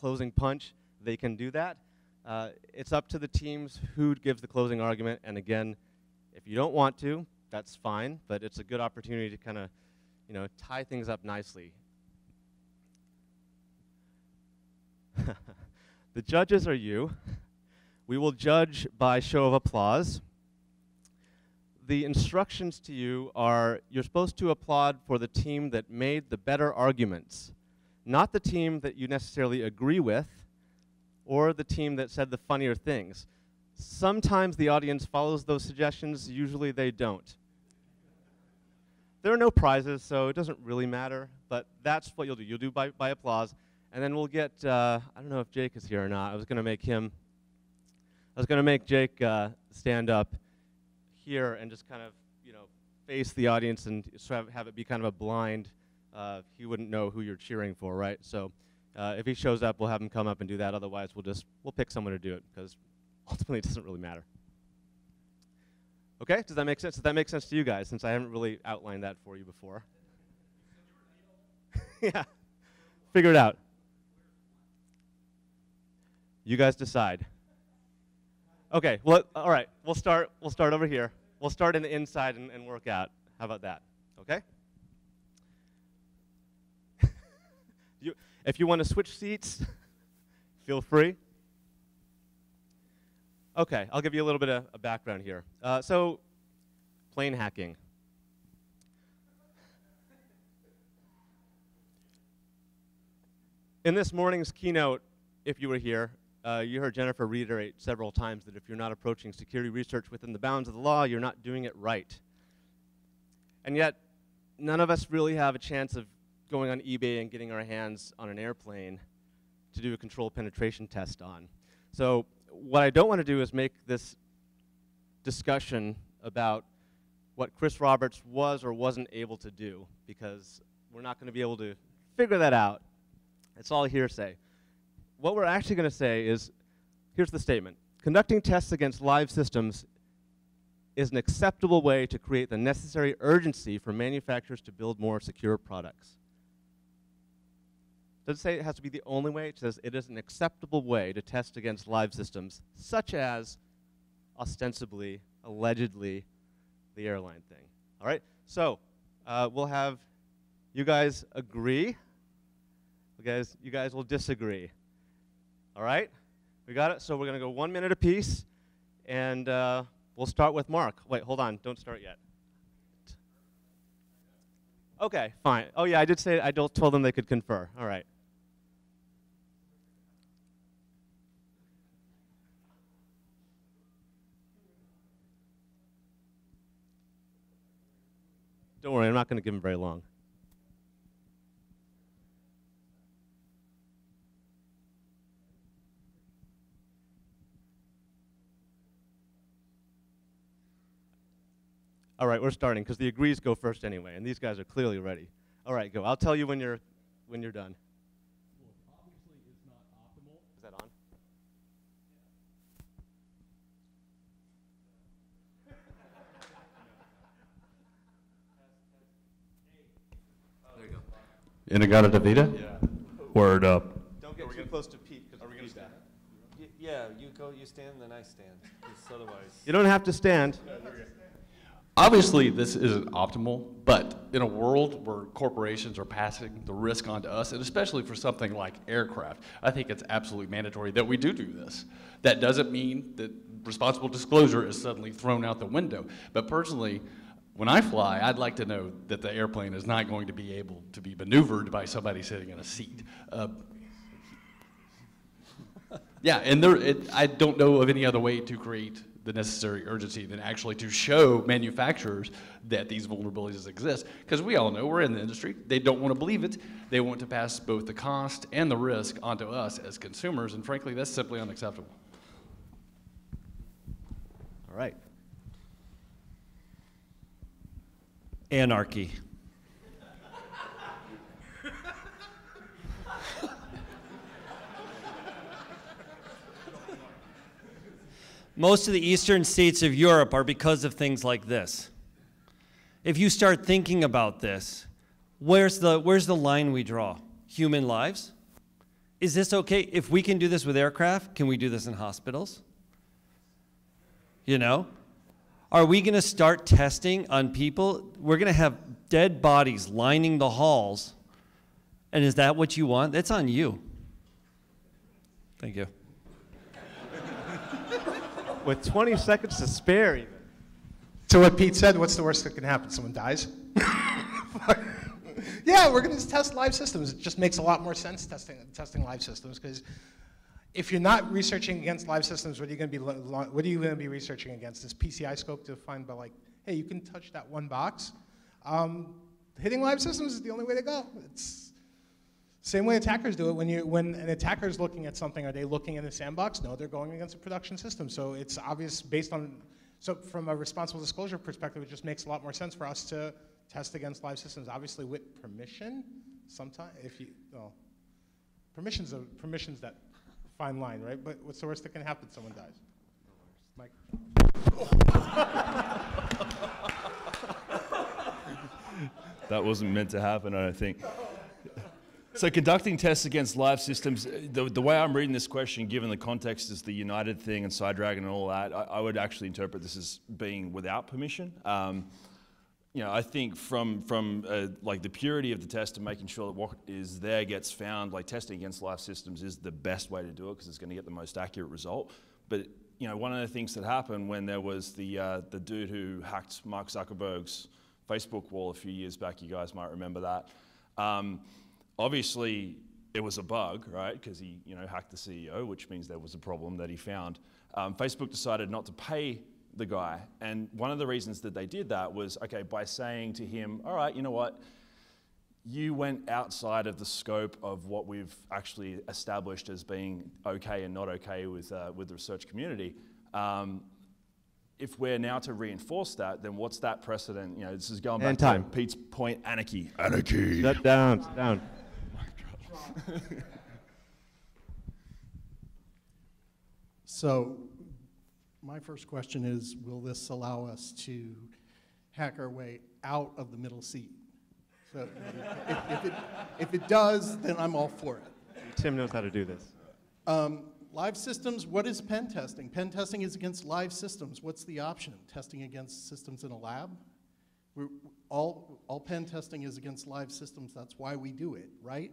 closing punch, they can do that. It's up to the teams who gives the closing argument, and again, if you don't want to, that's fine, but it's a good opportunity to kind of, tie things up nicely. The judges are you. We will judge by show of applause. The instructions to you are you're supposed to applaud for the team that made the better arguments, not the team that you necessarily agree with or the team that said the funnier things. Sometimes the audience follows those suggestions, usually they don't. There are no prizes, so it doesn't really matter, but that's what you'll do. You'll do by applause, and then we'll get, I don't know if Jake is here or not. I was going to make Jake stand up here and just kind of, face the audience and sort of have it be kind of a blind, he wouldn't know who you're cheering for, right? So if he shows up, we'll have him come up and do that. Otherwise, we'll pick someone to do it, because ultimately it doesn't really matter. Okay, does that make sense? Does that make sense to you guys, since I haven't really outlined that for you before? Yeah, figure it out. You guys decide. Okay, well, all right, we'll start over here. We'll start in the inside and work out. How about that, okay? If you want to switch seats, feel free. Okay, I'll give you a little bit of a background here. So, plane hacking. In this morning's keynote, if you were here, you heard Jennifer reiterate several times that if you're not approaching security research within the bounds of the law, you're not doing it right. And yet, none of us really have a chance of going on eBay and getting our hands on an airplane to do a control penetration test on. So what I don't want to do is make this discussion about what Chris Roberts was or wasn't able to do, because we're not going to be able to figure that out. It's all hearsay. What we're actually going to say is, here's the statement. Conducting tests against live systems is an acceptable way to create the necessary urgency for manufacturers to build more secure products. It doesn't say it has to be the only way. It says it is an acceptable way to test against live systems, such as, ostensibly, allegedly, the airline thing. All right? So we'll have you guys agree. You guys will disagree. All right? We got it? So we're going to go 1 minute apiece, and we'll start with Mark. Wait, hold on. Don't start yet. Okay, fine. Oh, yeah, I did say I told them they could confer. All right. Don't worry, I'm not going to give them very long. All right, we're starting, because the agrees go first anyway, and these guys are clearly ready. All right, go. I'll tell you when you're done. Well, obviously it's not optimal. Is that on? There you go. Inagata Davida? Yeah. Word up. Don't get too close to Pete, because we're going to stand. Yeah, you go, you stand, then I stand. Otherwise. You don't have to stand. Obviously, this isn't optimal, but in a world where corporations are passing the risk on to us, and especially for something like aircraft, I think it's absolutely mandatory that we do this. That doesn't mean that responsible disclosure is suddenly thrown out the window. But personally, when I fly, I'd like to know that the airplane is not going to be able to be maneuvered by somebody sitting in a seat. Yeah, and I don't know of any other way to create the necessary urgency than actually to show manufacturers that these vulnerabilities exist. Because we all know, we're in the industry, they don't want to believe it. They want to pass both the cost and the risk onto us as consumers, and frankly, that's simply unacceptable. All right. Anarchy. Most of the eastern states of Europe are because of things like this. If you start thinking about this, where's the line we draw? Human lives? Is this okay? If we can do this with aircraft, can we do this in hospitals? You know? Are we going to start testing on people? We're going to have dead bodies lining the halls. And is that what you want? That's on you. Thank you. With 20 seconds to spare, even. So what Pete said, what's the worst that can happen? Someone dies? Yeah, we're going to test live systems. It just makes a lot more sense testing live systems, because if you're not researching against live systems, what are you going to be researching against? This PCI scope to find, like, hey, you can touch that one box. Hitting live systems is the only way to go. It's the same way attackers do it. When an attacker is looking at something, are they looking in a sandbox? No, they're going against a production system. So it's obvious based on, so from a responsible disclosure perspective, it just makes a lot more sense for us to test against live systems, obviously with permission. Sometimes, permissions that fine line, right? But what's the worst that can happen? Someone dies. Mike. That wasn't meant to happen, I don't think. So conducting tests against live systems, the way I'm reading this question, given the context is the United thing and SideDragon and all that, I would actually interpret this as being without permission. You know, I think from like the purity of the test and making sure that what is there gets found, like testing against live systems is the best way to do it because it's going to get the most accurate result. But you know, one of the things that happened when there was the dude who hacked Mark Zuckerberg's Facebook wall a few years back, you guys might remember that. Obviously, it was a bug, right? Because he, you know, hacked the CEO, which means there was a problem that he found. Facebook decided not to pay the guy, and one of the reasons that they did that was, okay, by saying to him, all right, you know what, you went outside of the scope of what we've actually established as being okay and not okay with the research community. If we're now to reinforce that, then what's that precedent? You know, this is going back to Pete's point, anarchy. Anarchy. Shut down, sit down. So my first question is, will this allow us to hack our way out of the middle seat? So if it does, then I'm all for it. Tim knows how to do this. Live systems, what is pen testing? Pen testing is against live systems. What's the option? Testing against systems in a lab? All pen testing is against live systems. That's why we do it, right?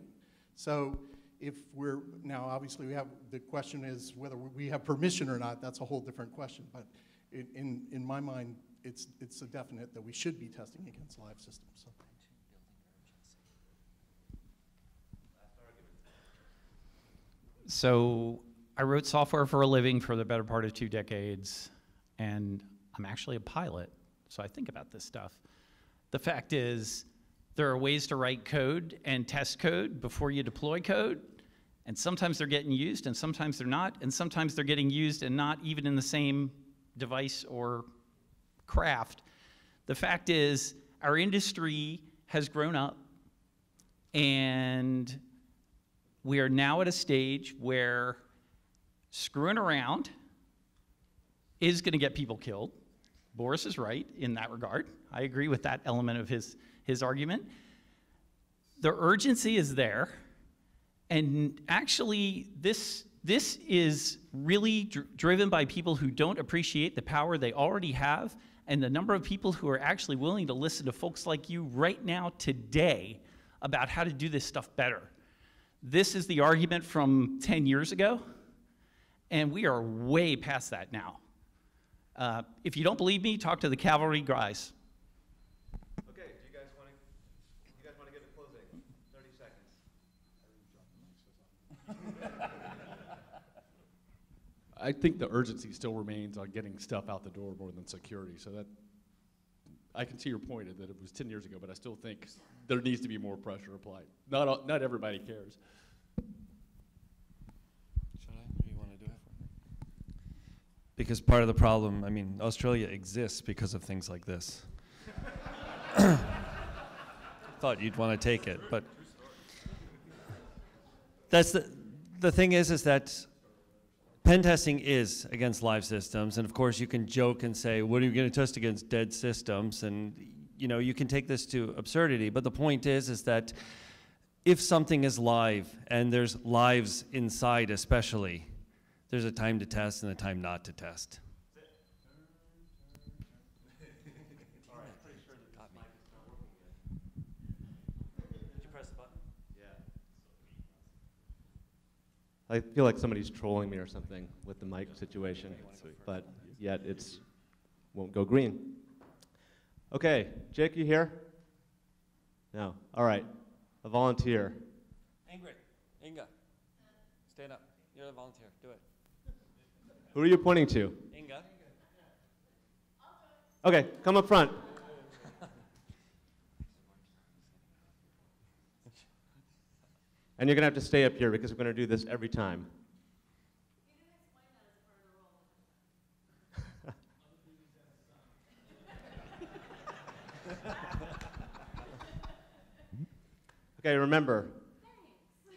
So if we're, now obviously we have, the question is whether we have permission or not. That's a whole different question. But in my mind, it's a definite that we should be testing against live systems. So. So I wrote software for a living for the better part of 2 decades, and I'm actually a pilot, so I think about this stuff. The fact is, there are ways to write code and test code before you deploy code, and sometimes they're getting used, and sometimes they're not, and sometimes they're getting used and not even in the same device or craft. The fact is, our industry has grown up, and we are now at a stage where screwing around is going to get people killed. Boris is right in that regard. I agree with that element of his argument. The urgency is there, and actually this is really driven by people who don't appreciate the power they already have and the number of people who are actually willing to listen to folks like you right now today about how to do this stuff better. This is the argument from 10 years ago, and we are way past that now. If you don't believe me, talk to the cavalry guys. Okay, do you guys want to get a closing? 30 seconds. I think the urgency still remains on getting stuff out the door more than security. So that, I can see your point that it was 10 years ago, but I still think there needs to be more pressure applied. Not everybody cares. Should I? You want to do it? Because part of the problem, I mean, Australia exists because of things like this. Thought you'd want to take it, but that's the thing is that pen testing is against live systems, and of course you can joke and say, what are you going to test against dead systems? And you know, you can take this to absurdity, but the point is that if something is live and there's lives inside especially, there's a time to test and a time not to test. I feel like somebody's trolling me or something with the mic situation, but yet it's won't go green. Okay, Jake, you here? No. All right. A volunteer. Ingrid, Inga, stand up. You're the volunteer. Do it. Who are you pointing to? Inga. Okay, come up front. And you're going to have to stay up here because we're going to do this every time. Okay, remember,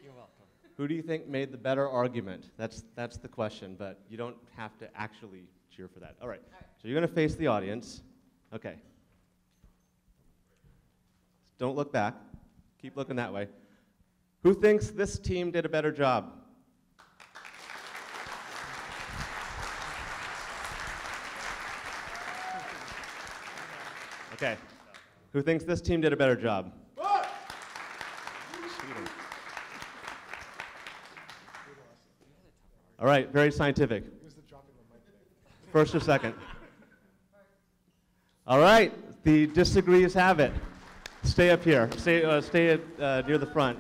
You're welcome. who do you think made the better argument? That's the question, but you don't have to actually cheer for that. All right, so you're going to face the audience. Okay. Don't look back. Keep looking that way. Who thinks this team did a better job? Okay. Who thinks this team did a better job? All right, very scientific. First or second? All right, the disagrees have it. Stay up here. Stay near the front.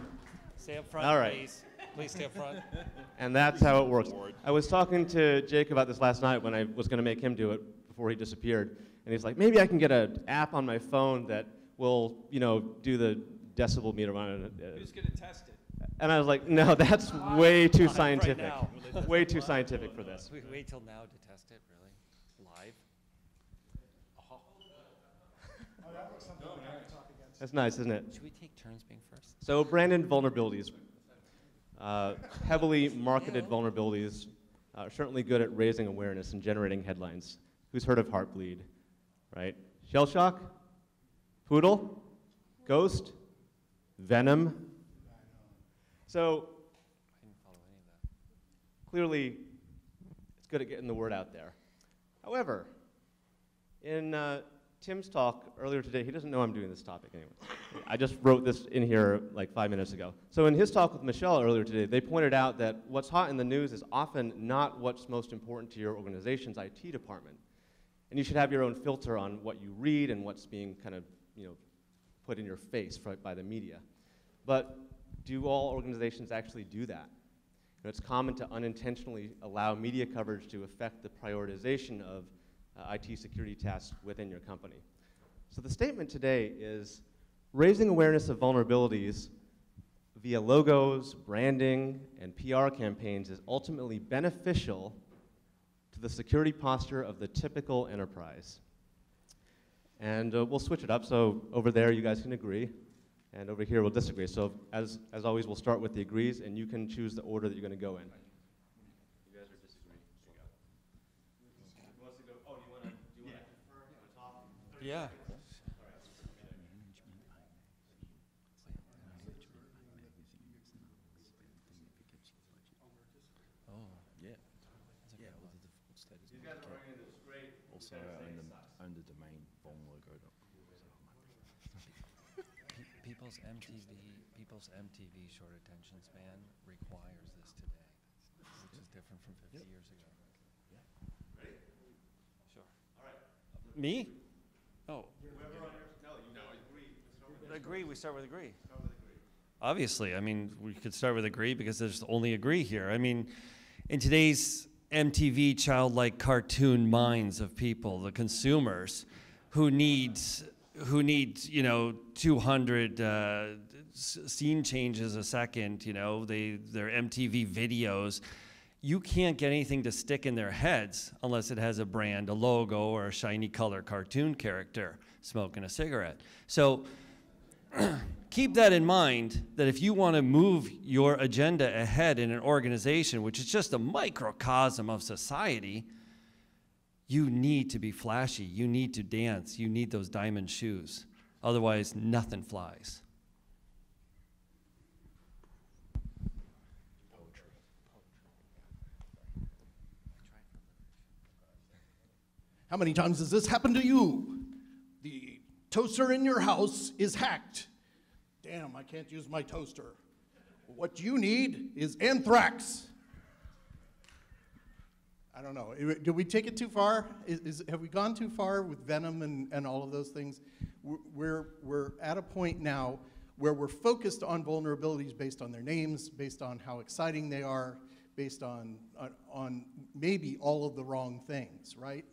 Stay up front, All right. please. Please stay up front. And that's how it works. I was talking to Jake about this last night when I was going to make him do it before he disappeared. And he's like, maybe I can get an app on my phone that will, do the decibel meter on it. Who's going to test it? And I was like, no, that's way too Right scientific. now. Way too scientific for this. We wait till now to test it, really? Live? That's nice, isn't it? Should we take turns being first? So Brandon, vulnerabilities. Heavily marketed vulnerabilities are certainly good at raising awareness and generating headlines. Who's heard of Heartbleed, right? Shell shock? Poodle? Ghost? Venom? So I didn't follow any of that. clearly, it's good at getting the word out there. However, in Tim's talk earlier today, he doesn't know I'm doing this topic anyway. I just wrote this in here like 5 minutes ago. So in his talk with Michelle earlier today, they pointed out that what's hot in the news is often not what's most important to your organization's IT department. And you should have your own filter on what you read and what's being kind of, put in your face by the media. But do all organizations actually do that? It's common to unintentionally allow media coverage to affect the prioritization of IT security tasks within your company. So the statement today is raising awareness of vulnerabilities via logos, branding, and PR campaigns is ultimately beneficial to the security posture of the typical enterprise. And we'll switch it up, so over there you guys can agree, and over here we'll disagree. So as always, we'll start with the agrees, and you can choose the order that you're going to go in. You guys are disagreeing. Who wants to go? Oh, do you want to defer? Do you want to talk? Yeah. These guys are bringing this great. Also, own the domain vuln.logo. People's MTV short attention span requires this today, which is different from 50 years ago. Ready? Sure. All right. Me? Oh. Whoever on your, no, agree. Agree. We start with agree. Start with agree. Obviously, I mean, we could start with agree because there's only agree here. I mean, in today's MTV childlike cartoon minds of people, the consumers, who need 200 scene changes a second, their MTV videos, you can't get anything to stick in their heads unless it has a brand, a logo, or a shiny color cartoon character smoking a cigarette. So keep that in mind, that if you want to move your agenda ahead in an organization, which is just a microcosm of society, you need to be flashy, you need to dance, you need those diamond shoes. Otherwise, nothing flies. How many times has this happened to you? The toaster in your house is hacked. Damn, I can't use my toaster. What you need is anthrax. I don't know. Did we take it too far? Have we gone too far with venom and all of those things? We're at a point now where we're focused on vulnerabilities based on their names, based on how exciting they are, based on maybe all of the wrong things, right?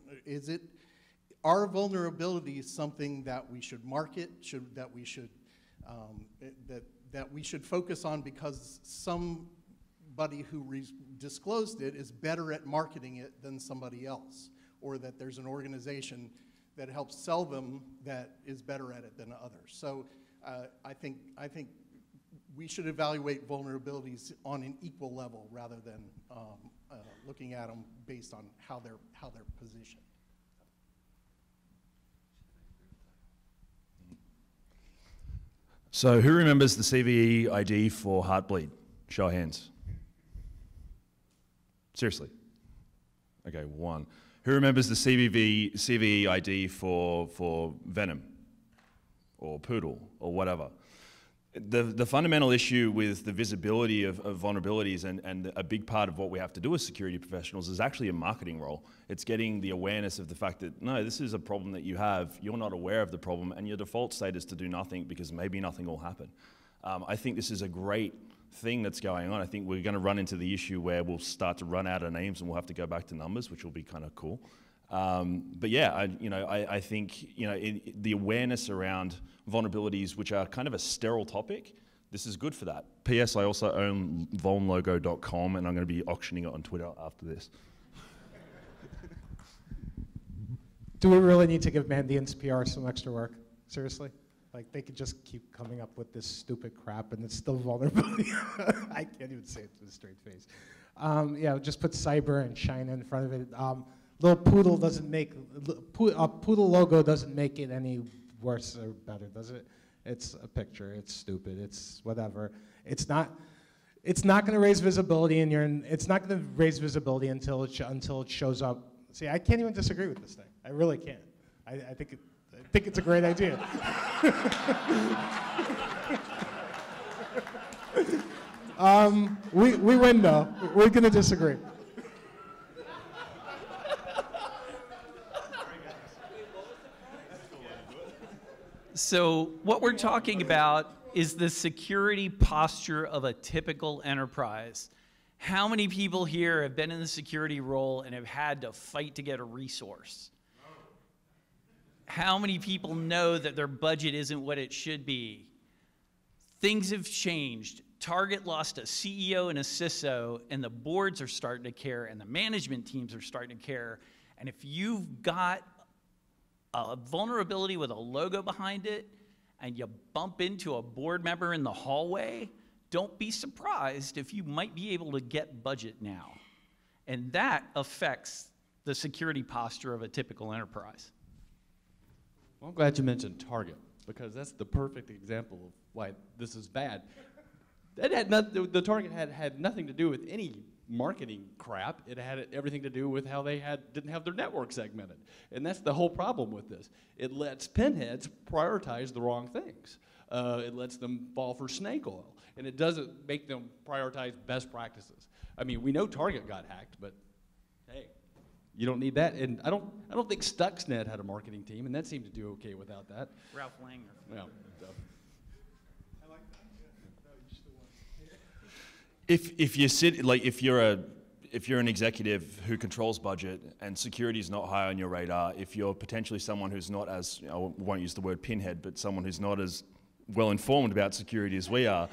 Are vulnerabilities something that we should market, that we should focus on because somebody who disclosed it is better at marketing it than somebody else, or that there's an organization that helps sell them that is better at it than others? So I think we should evaluate vulnerabilities on an equal level rather than looking at them based on how they're positioned. So who remembers the CVE ID for Heartbleed? Show of hands. Seriously. Okay, one. Who remembers the CVE ID for Venom or Poodle or whatever? The fundamental issue with the visibility of vulnerabilities and a big part of what we have to do as security professionals is actually a marketing role. It's getting the awareness of the fact that, no, this is a problem that you have, you're not aware of the problem, and your default state is to do nothing because maybe nothing will happen. I think this is a great thing that's going on. I think we're going to run into the issue where we'll start to run out of names and we'll have to go back to numbers, which will be kind of cool. But yeah, I think the awareness around vulnerabilities, which are kind of a sterile topic, this is good for that. P.S. I also own vulnlogo.com, and I'm going to be auctioning it on Twitter after this. Do we really need to give Mandiant's PR some extra work? Seriously? Like, they could just keep coming up with this stupid crap, and it's still vulnerability. I can't even say it with a straight face. Yeah, just put cyber and China in front of it. Little Poodle doesn't make, a Poodle logo doesn't make it any worse or better, does it? It's a picture, it's stupid, it's whatever. It's not gonna raise visibility, and it's not gonna raise visibility until it shows up. See, I can't even disagree with this thing. I really can't. I think it's a great idea. We win though. We're gonna disagree. So what we're talking about is the security posture of a typical enterprise. How many people here have been in the security role and have had to fight to get a resource? How many people know that their budget isn't what it should be? Things have changed. Target lost a CEO and a CISO, and the boards are starting to care, and the management teams are starting to care. And if you've got a vulnerability with a logo behind it, and you bump into a board member in the hallway, don't be surprised if you might be able to get budget now. And that affects the security posture of a typical enterprise. Well, I'm glad you mentioned Target, because that's the perfect example of why this is bad. The Target had nothing to do with any marketing crap. It had everything to do with how they didn't have their network segmented. And that's the whole problem with this. It lets pinheads prioritize the wrong things. It lets them fall for snake oil. And it doesn't make them prioritize best practices. I mean, we know Target got hacked, but hey, you don't need that. And I don't think Stuxnet had a marketing team, and that seemed to do okay without that. Ralph Langer. Yeah. So. If you're an executive who controls budget and security is not high on your radar, if you're potentially someone who's not as, I won't use the word pinhead, but someone who's not as well informed about security as we are,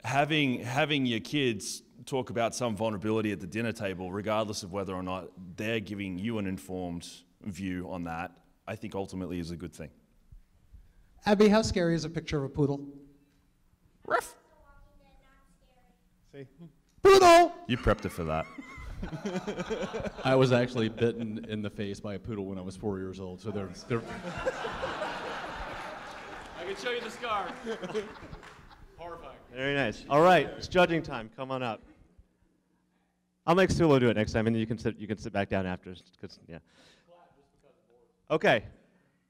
having your kids talk about some vulnerability at the dinner table, regardless of whether or not they're giving you an informed view on that, I think ultimately is a good thing. Abby, how scary is a picture of a poodle? Ruff. See? Poodle! You prepped it for that. I was actually bitten in the face by a poodle when I was 4 years old, so they're I can show you the scar. Horrifying. Very nice. All right, it's judging time. Come on up. I'll make Sulo do it next time, and you can sit back down after. 'Cause, yeah. Okay,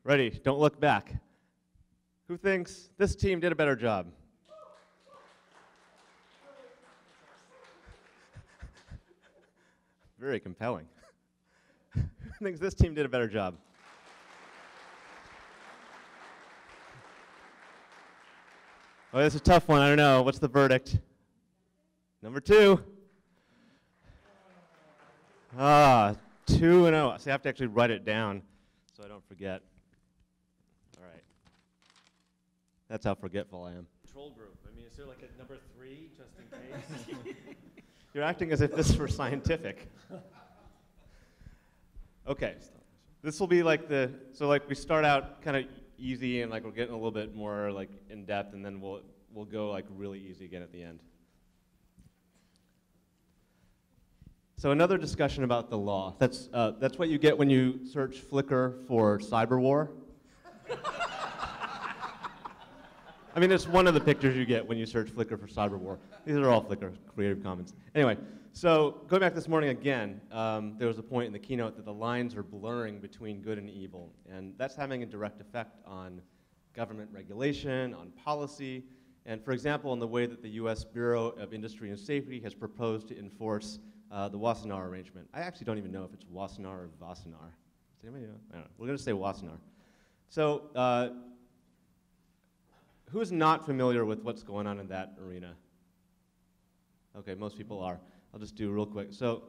ready, don't look back. Who thinks this team did a better job? Very compelling. Who thinks this team did a better job? Oh, this is a tough one, I don't know. What's the verdict? Number 2. 2-0. So I have to actually write it down so I don't forget. All right. That's how forgetful I am. Control group. I mean, is there like a number 3 just in case? You're acting as if this were scientific. Okay. This will be like so like we start out kind of easy and like we're getting a little bit more like in depth, and then we'll go like really easy again at the end. So another discussion about the law. That's what you get when you search Flickr for cyber war. I mean, it's one of the pictures you get when you search Flickr for cyber war. These are all Flickr Creative Commons. Anyway, so going back this morning again, there was a point in the keynote that the lines are blurring between good and evil, and that's having a direct effect on government regulation, on policy, and for example, in the way that the US Bureau of Industry and Safety has proposed to enforce the Wassenaar arrangement. I actually don't even know if it's Wassenaar or Wassenaar. Does anybody know? I don't know. We're going to say Wassenaar. So, who is not familiar with what's going on in that arena? Okay, most people are. I'll just do real quick. So,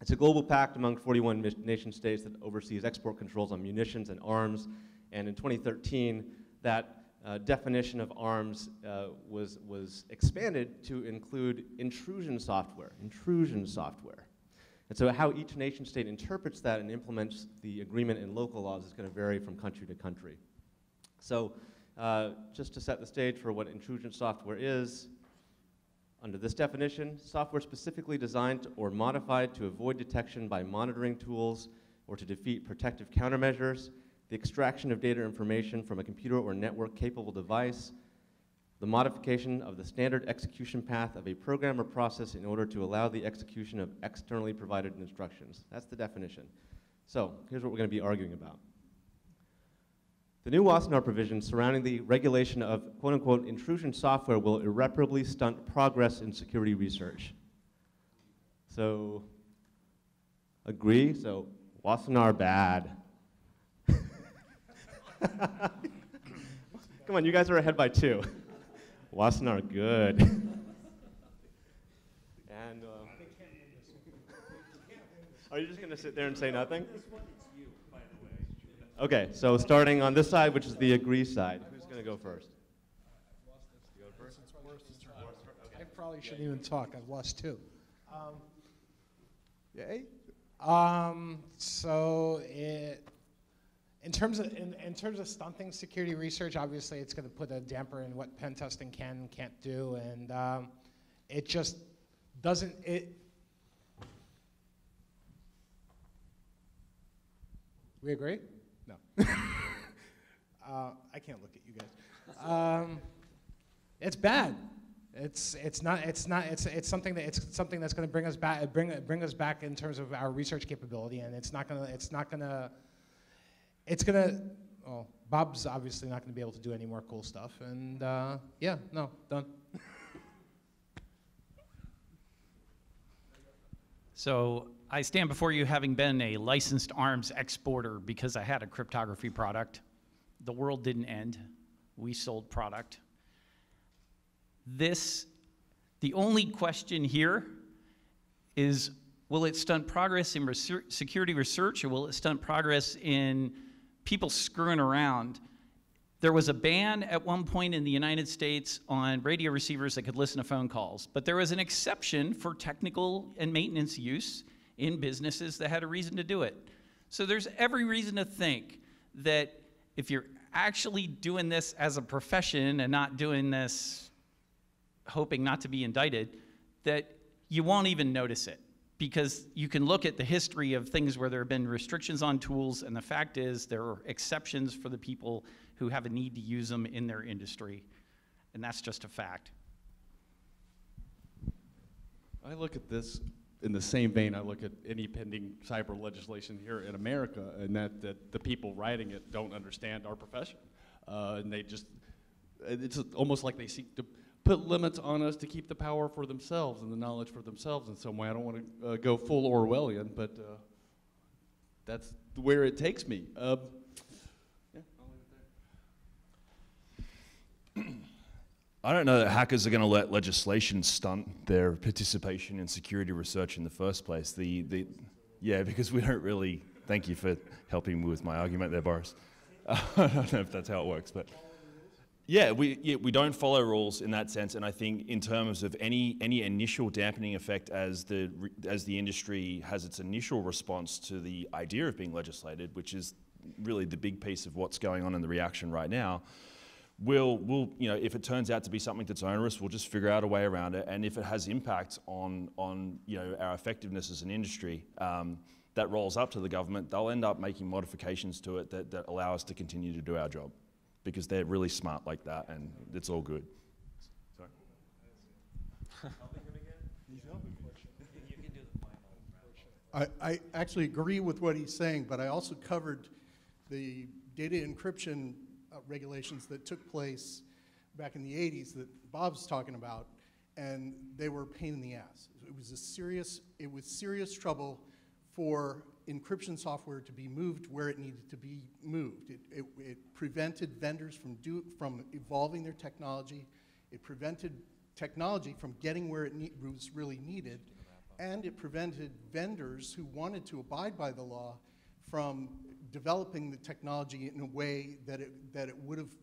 it's a global pact among 41 nation states that oversees export controls on munitions and arms. And in 2013, that definition of arms was expanded to include intrusion software. And so how each nation state interprets that and implements the agreement in local laws is going to vary from country to country. So just to set the stage for what intrusion software is, under this definition, software specifically designed or modified to avoid detection by monitoring tools or to defeat protective countermeasures, the extraction of data information from a computer or network-capable device, the modification of the standard execution path of a program or process in order to allow the execution of externally provided instructions. That's the definition. So here's what we're going to be arguing about. The new Wassenaar provisions surrounding the regulation of quote-unquote intrusion software will irreparably stunt progress in security research. So, agree? So, Wassenaar bad. Come on, you guys are ahead by 2. Wassenaar good. And are you just going to sit there and say nothing? Okay, so starting on this side, which is the agree side. Who's going to go first? You go first? I probably shouldn't even talk. I've lost 2. Yay? So in terms of stunting security research, obviously it's going to put a damper in what pen testing can and can't do, and it just doesn't. We agree? No. I can't look at you guys. It's bad. It's something that's going to bring us back in terms of our research capability, and well, Bob's obviously not going to be able to do any more cool stuff, and yeah, no, done. So I stand before you having been a licensed arms exporter because I had a cryptography product. The world didn't end. We sold product. The only question here is, will it stunt progress in security research, or will it stunt progress in people screwing around? There was a ban at one point in the United States on radio receivers that could listen to phone calls, but there was an exception for technical and maintenance use in businesses that had a reason to do it. So there's every reason to think that if you're actually doing this as a profession and not doing this hoping not to be indicted, that you won't even notice it, because you can look at the history of things where there have been restrictions on tools, and the fact is there are exceptions for the people who have a need to use them in their industry, and that's just a fact. I look at this in the same vein, I look at any pending cyber legislation here in America, and that the people writing it don't understand our profession. And they just, it's almost like they seek to put limits on us to keep the power for themselves and the knowledge for themselves in some way. I don't want to go full Orwellian, but that's where it takes me. Yeah, I'll leave it there. I don't know that hackers are going to let legislation stunt their participation in security research in the first place. Yeah, because we don't really. Thank you for helping me with my argument there, Boris. I don't know if that's how it works, but yeah, we don't follow rules in that sense. And I think in terms of any initial dampening effect as the industry has its initial response to the idea of being legislated, which is really the big piece of what's going on in the reaction right now. We'll if it turns out to be something that's onerous, we'll just figure out a way around it. And if it has impact on our effectiveness as an industry, that rolls up to the government, they'll end up making modifications to it that allow us to continue to do our job, because they're really smart like that, and it's all good. Sorry. I actually agree with what he's saying, but I also covered the data encryption regulations that took place back in the 80s that Bob's talking about, and they were a pain in the ass. It was serious trouble for encryption software to be moved where it needed to be moved. It prevented vendors from evolving their technology. It prevented technology from getting where it was really needed, and it prevented vendors who wanted to abide by the law from developing the technology in a way that it would have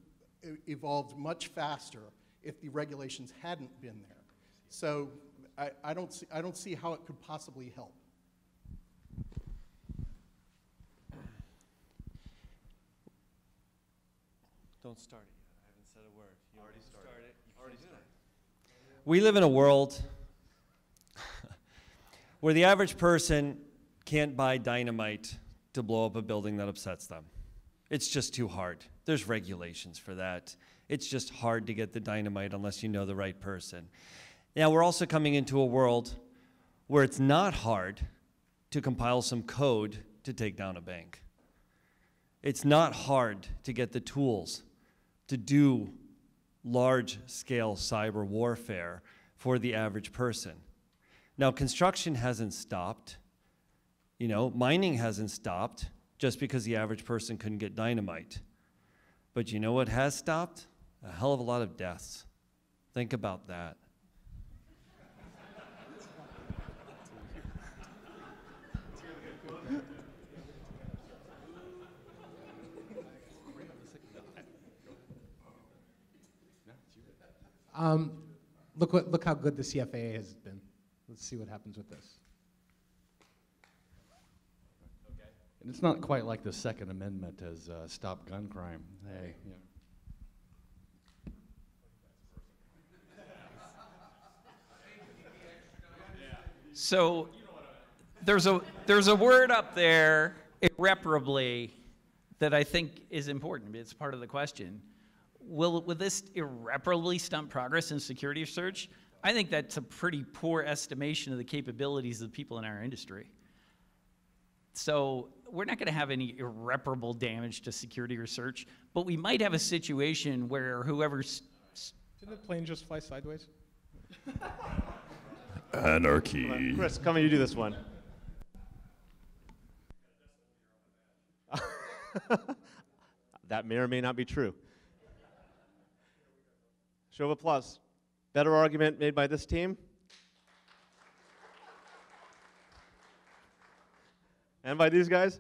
evolved much faster if the regulations hadn't been there. So I don't see how it could possibly help. Don't start it yet. I haven't said a word. You already started. You already started. We live in a world where the average person can't buy dynamite to blow up a building that upsets them. It's just too hard. There's regulations for that. It's just hard to get the dynamite unless you know the right person. Now, we're also coming into a world where it's not hard to compile some code to take down a bank. It's not hard to get the tools to do large-scale cyber warfare for the average person. Now, construction hasn't stopped. Mining hasn't stopped just because the average person couldn't get dynamite. But you know what has stopped? A hell of a lot of deaths. Think about that. Look how good the CFAA has been. Let's see what happens with this. And it's not quite like the Second Amendment has stopped gun crime. Hey, So there's a word up there, irreparably, that I think is important. It's part of the question. Will this irreparably stunt progress in security research? I think that's a pretty poor estimation of the capabilities of the people in our industry. So we're not going to have any irreparable damage to security research, but we might have a situation where whoever's... Didn't the plane just fly sideways? Anarchy. Chris, come and you do this one. That may or may not be true. Show of applause. Better argument made by this team? And by these guys?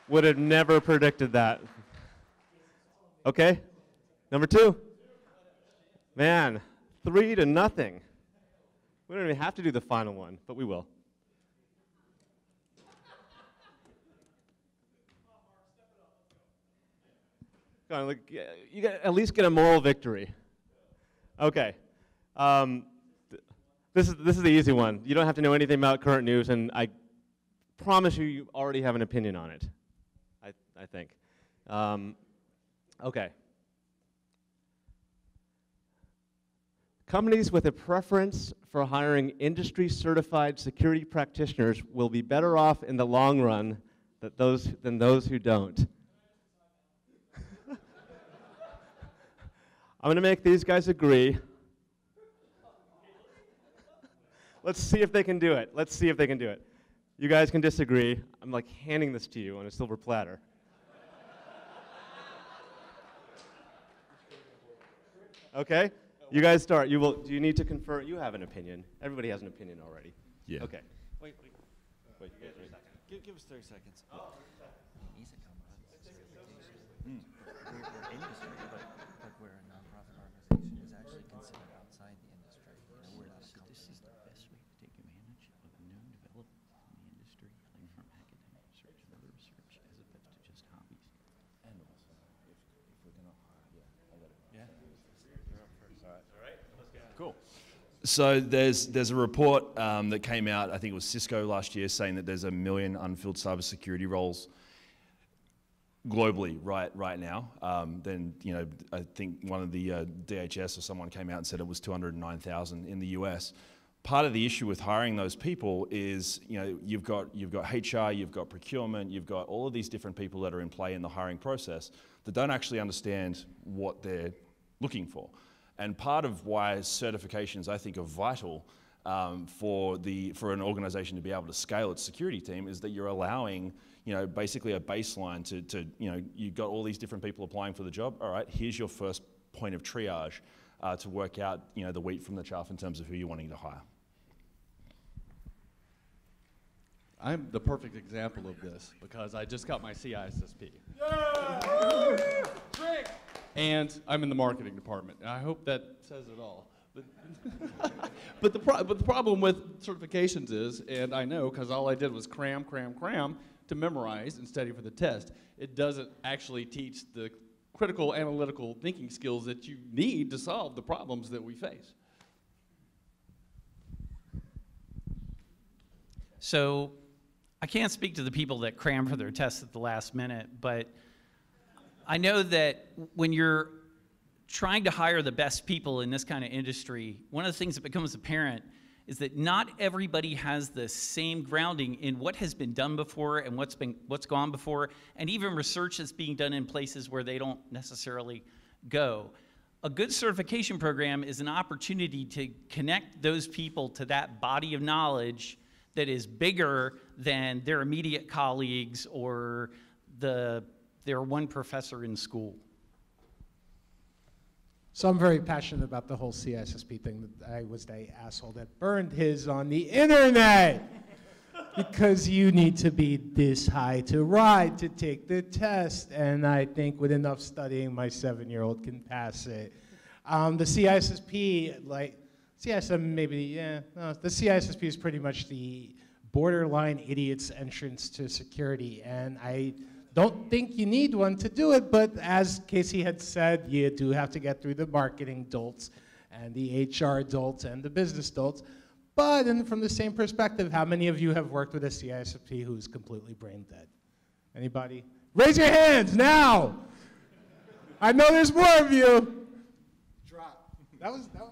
Would have never predicted that. Okay, number 2. Man, 3-0. We don't even have to do the final one, but we will. Come on, look, you got at least get a moral victory. Okay. This is the easy one. You don't have to know anything about current news, and I promise you already have an opinion on it, I think. Okay. Companies with a preference for hiring industry-certified security practitioners will be better off in the long run than those who don't. I'm going to make these guys agree. Let's see if they can do it. Let's see if they can do it. You guys can disagree. I'm like handing this to you on a silver platter. Okay? You guys start. Do you need to confer? You have an opinion. Everybody has an opinion already. Yeah. Okay. Wait, you guys are a second. Give us 30 seconds. Easy we're industry, but we're a nonprofit organization is actually considered outside the industry. We're not a company. This is the best way to take advantage of known development in the industry, like from academic research and other research, as opposed to just hobbies. And also, if we're gonna, I got it. Yeah. You're up first. All right. Let's go. Cool. So there's a report that came out, I think it was Cisco last year, saying that there's 1 million unfilled cybersecurity roles globally right now. Then I think one of the DHS or someone came out and said it was 209,000 in the US. Part of the issue with hiring those people is you've got HR, you've got procurement, you've got all of these different people that are in play in the hiring process that don't actually understand what they're looking for. And part of why certifications, I think, are vital for an organization to be able to scale its security team is that you're allowing, basically a baseline to you've got all these different people applying for the job. All right, here's your first point of triage to work out, the wheat from the chaff in terms of who you're wanting to hire. I'm the perfect example of this because I just got my CISSP. And I'm in the marketing department. And I hope that says it all. But the problem with certifications is, and I know because all I did was cram to memorize and study for the test. It doesn't actually teach the critical analytical thinking skills that you need to solve the problems that we face. So I can't speak to the people that cram for their tests at the last minute, but I know that when you're trying to hire the best people in this kind of industry, one of the things that becomes apparent is that not everybody has the same grounding in what has been done before and what's gone before, and even research that's being done in places where they don't necessarily go. A good certification program is an opportunity to connect those people to that body of knowledge that is bigger than their immediate colleagues or their one professor in school. So I'm very passionate about the whole CISSP thing. I was the asshole that burned his on the internet. Because you need to be this high to ride to take the test. And I think with enough studying, my 7-year-old can pass it. The CISSP, CISM maybe, yeah. No, the CISSP is pretty much the borderline idiot's entrance to security. And I don't think you need one to do it, but as Casey had said, you do have to get through the marketing dolts and the HR dolts and the business dolts. But from the same perspective, how many of you have worked with a CISSP who's completely brain dead? Anybody? Raise your hands now! I know there's more of you. Drop. That was about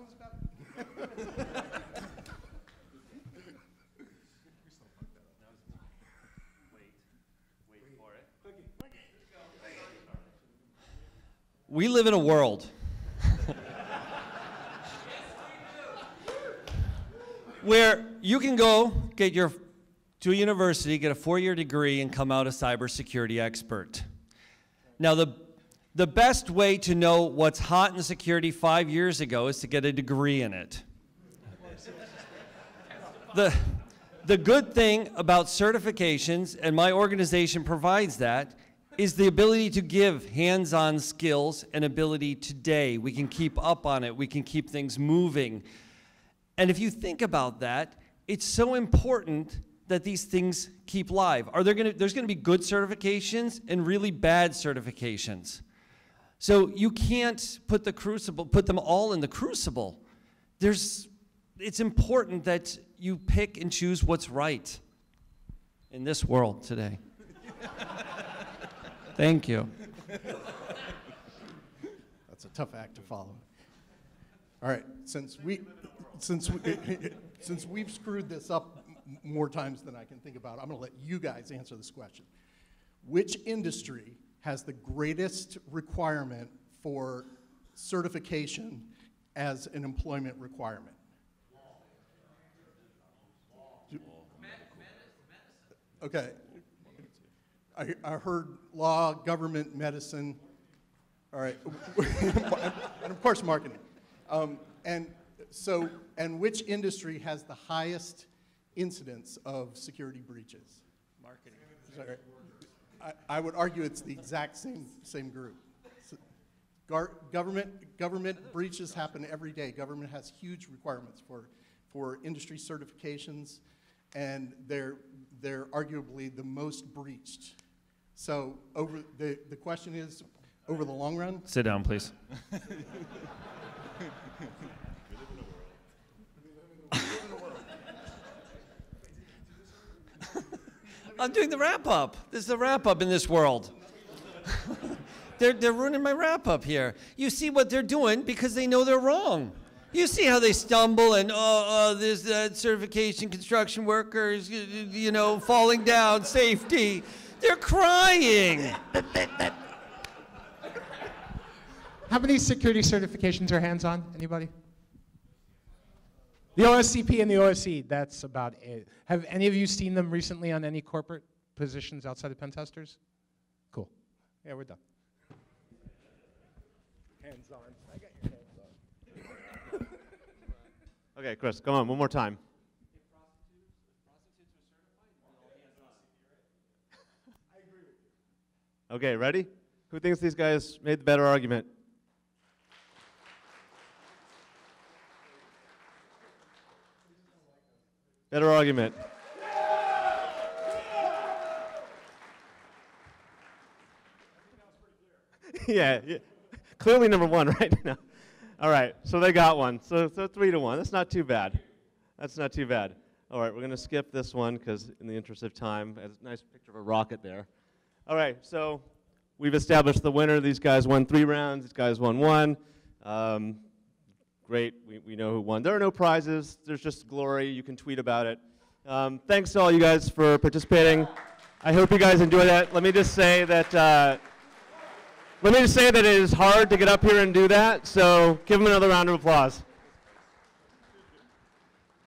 We live in a world where you can go to a university, get a 4-year degree, and come out a cybersecurity expert. Now, the best way to know what's hot in security 5 years ago is to get a degree in it. The good thing about certifications, and my organization provides that, is the ability to give hands-on skills and ability today. We can keep up on it. We can keep things moving. And if you think about that, it's so important that these things keep live. There's going to be good certifications and really bad certifications. So you can't put them all in the crucible. It's important that you pick and choose what's right in this world today. Thank you. That's a tough act to follow. All right, since we've screwed this up more times than I can think about, I'm going to let you guys answer this question. Which industry has the greatest requirement for certification as an employment requirement? Okay. I heard law, government, medicine. All right. And of course, marketing. And which industry has the highest incidence of security breaches? Marketing. Sorry. I would argue it's the exact same group. So, government breaches happen every day. Government has huge requirements for industry certifications, and they're arguably the most breached. So the question is, over the long run? Sit down, please. I'm doing the wrap-up. This is the wrap-up in this world. They're ruining my wrap-up here. You see what they're doing because they know they're wrong. You see how they stumble and, there's that certification, construction workers, you know, falling down, safety. They're crying. How many security certifications are hands-on? Anybody? The OSCP and the OSC, that's about it. Have any of you seen them recently on any corporate positions outside of pen testers? Cool. Yeah, we're done. Hands-on. I got your hands on. Okay, Chris, come on, one more time. Okay, ready? Who thinks these guys made the better argument? Better argument. yeah, clearly number one right now. All right, so they got one. So 3-1. That's not too bad. That's not too bad. All right, we're going to skip this one because in the interest of time, there's a nice picture of a rocket there. All right, so we've established the winner. These guys won 3 rounds. These guys won 1. Great, we know who won. There are no prizes. There's just glory. You can tweet about it. Thanks to all you guys for participating. I hope you guys enjoy that. Let me just say that it is hard to get up here and do that. So give them another round of applause.